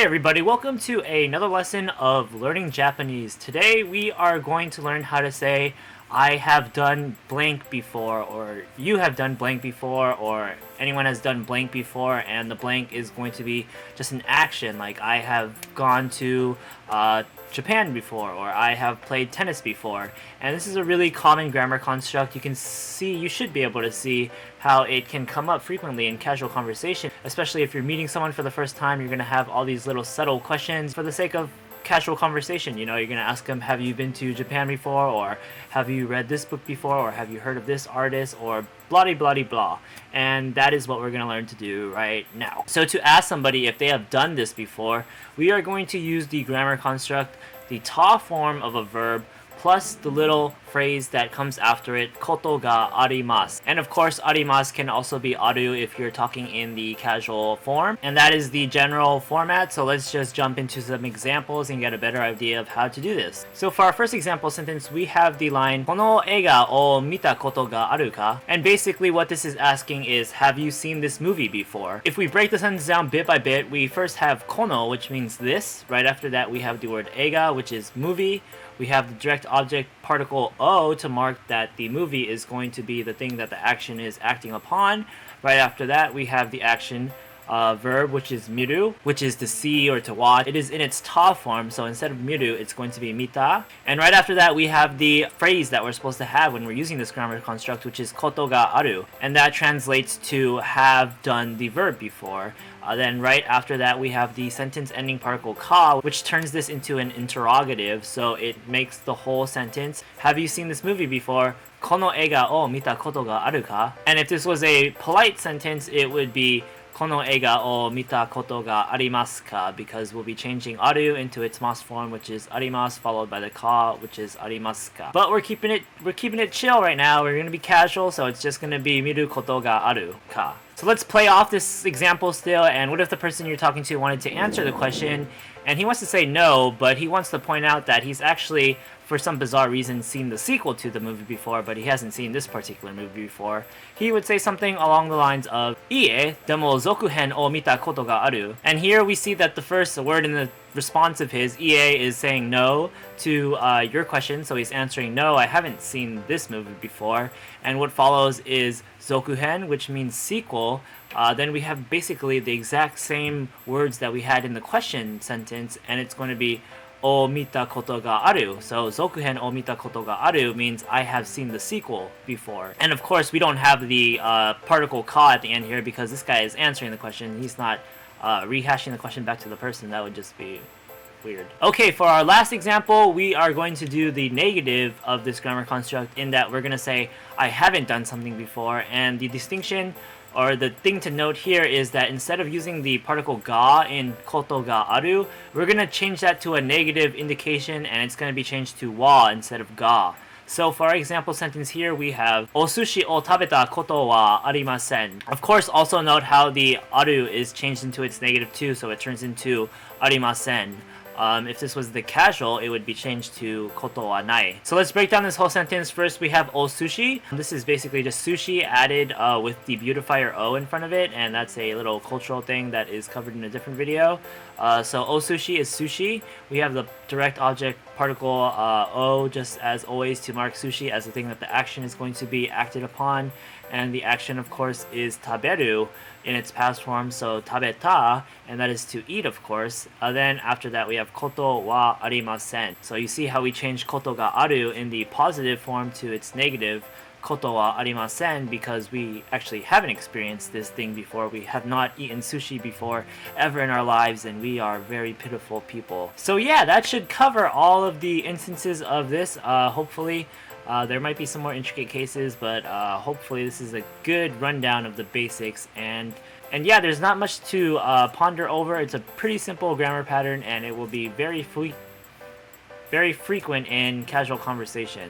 everybody, welcome to another lesson of learning Japanese. Today we are going to learn how to say I have done blank before, or you have done blank before, or anyone has done blank before, and the blank is going to be just an action, like I have gone to Japan before, or I have played tennis before. And this is a really common grammar construct. You should be able to see how it can come up frequently in casual conversation, especially if you're meeting someone for the first time. You're going to have all these little subtle questions for the sake of casual conversation. You're going to ask them, have you been to Japan before, or have you read this book before, or have you heard of this artist, or blah blah blah blah. And that is what we're going to learn to do right now. So to ask somebody if they have done this before, we are going to use the grammar construct, the ta form of a verb, plus the little phrase that comes after it, koto ga arimasen. And of course, arimasu can also be aru if you're talking in the casual form. And that is the general format, so let's just jump into some examples and get a better idea of how to do this. So for our first example sentence, we have the line, kono eiga wo mita koto ga aru ka? And basically what this is asking is, have you seen this movie before? If we break the sentence down bit by bit, we first have kono, which means this. Right after that, we have the word eiga, which is movie. We have the direct object particle o to mark that the movie is going to be the thing that the action is acting upon. Right after that, we have the action verb, which is miru, which is to see or to watch. It is in its ta form, so instead of miru, it's going to be mita. And right after that, we have the phrase that we're supposed to have when we're using this grammar construct, which is koto ga aru. And that translates to have done the verb before. Then right after that, we have the sentence ending particle ka, which turns this into an interrogative, so it makes the whole sentence, have you seen this movie before? Kono eiga o mita koto ga aru ka? And if this was a polite sentence, it would be kono eiga o mita koto ga arimasu ka, because we'll be changing aru into its mas form, which is arimasu, followed by the ka, which is arimasu ka. But we're keeping it chill right now. We're gonna be casual, so it's just gonna be miru koto ga aru ka. So let's play off this example still, and what if the person you're talking to wanted to answer the question, and he wants to say no, but he wants to point out that he's actually, for some bizarre reason, seen the sequel to the movie before, but he hasn't seen this particular movie before. He would say something along the lines of, Ie, demo zokuhen o mita koto ga aru. And here we see that the first word in the response of his, Ie, is saying no to your question, so he's answering no, I haven't seen this movie before. And what follows is zokuhen, which means sequel. Then we have basically the exact same words that we had in the question sentence, and it's going to be o mita koto ga aru. So zokuhen o mita koto ga aru means I have seen the sequel before. And of course, we don't have the particle ka at the end here because this guy is answering the question. He's not rehashing the question back to the person. That would just be weird. Okay, for our last example, we are going to do the negative of this grammar construct, in that we're going to say I haven't done something before. And the distinction, or the thing to note here, is that instead of using the particle ga in koto ga aru, we're going to change that to a negative indication, and it's going to be changed to wa instead of ga. So for our example sentence here, we have Osushi o tabeta koto wa arimasen. Of course, also note how the aru is changed into its negative too, so it turns into arimasen. If this was the casual, it would be changed to koto wa nai. So let's break down this whole sentence. First, we have osushi. This is basically just sushi added with the beautifier o in front of it, and that's a little cultural thing that is covered in a different video. So osushi is sushi. We have the direct object particle o, just as always, to mark sushi as the thing that the action is going to be acted upon. And the action, of course, is taberu in its past form, so tabeta, and that is to eat, of course. Then after that, we have koto wa arimasen. So you see how we change koto ga aru in the positive form to its negative, koto wa arimasen, because we actually haven't experienced this thing before. We have not eaten sushi before ever in our lives, and we are very pitiful people. So yeah, that should cover all of the instances of this, hopefully. There might be some more intricate cases, but hopefully this is a good rundown of the basics. And yeah, there's not much to ponder over. It's a pretty simple grammar pattern, and it will be very frequent in casual conversation.